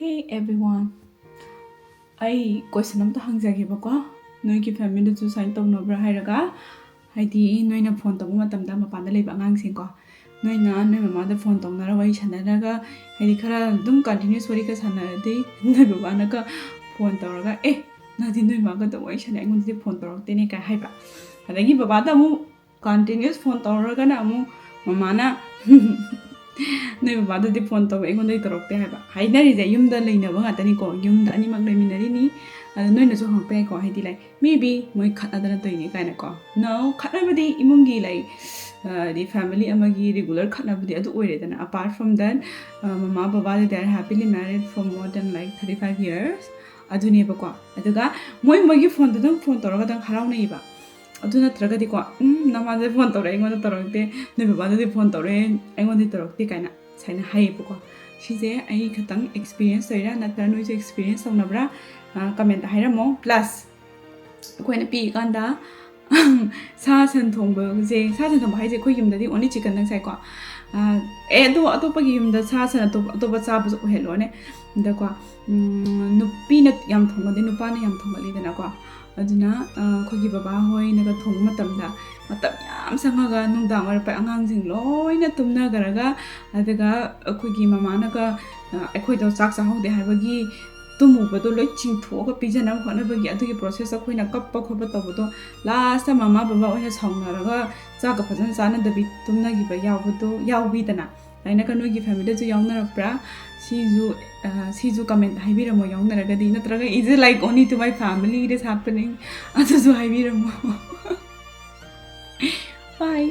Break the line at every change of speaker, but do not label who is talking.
Hey everyone. I question amta hangjagebako. Noi ki family chu sign tawnabre hairaga. Haidi noina phone tabu matamda mapanda leiba angangsing ko. Noina noi mama da phone tawnara wari sanaraga haidi khara dum continuous wari ka sanaradi noi baba na ka phone tawraga nadi noi ma ka da wari sana aingon phone tawrakte ne ka haiba. Adagi baba da mu continuous phone tawraga na mu mama na Noi baba da phone taw aingon dai tarakte haiba. Hainari je yumda leinaba ngatani ko yumda ani mak leiminari ni noi na so hangpe ko haidi lai maybe moi khatadana toini kaina ko. No khatnabadi imungi lai the family amagi regular khatnabadi adu oiredana. Apart from that mama baba they are happily married for more than like 35 years. Aduni ba ko. Aduga moi gi phone da phone tawraga dang harauna iba. Aduna tragadi ko namade phone tawra aingon tarakte noi baba da phone tawre aingon di tarakte kaina saina hai ba ko. Shise ai khatang experience toira natra noi je experience tawnabra comment hairamo plus koina pi kanda sa san thongba je sa san thongba haije khoi yumda di only chicken dang sai ko do atopa gi yumda sa san atopa cha bu helo ne da ko nupi na yam thongba de nupa na yam thongba le dana ko aduna khogi baba hoi naga thong matamda matam yam sangaga nungdang war pa angang jing loi na tumna garaga adaga khogi mama naga akhoi do chak cha hode habagi tumuba do loi ching thoga pijana khona bagi adugi process akhoi na kappa khoba tobodo last mama baba oina saunaraga chaka phajan chana dabi tumna gi ba yawbudo yawbi dana aina ka nogi family ju yawnara pra siju comment haibiramo yawnara di natraga is it like only to my family it is happening asu haibiramo bye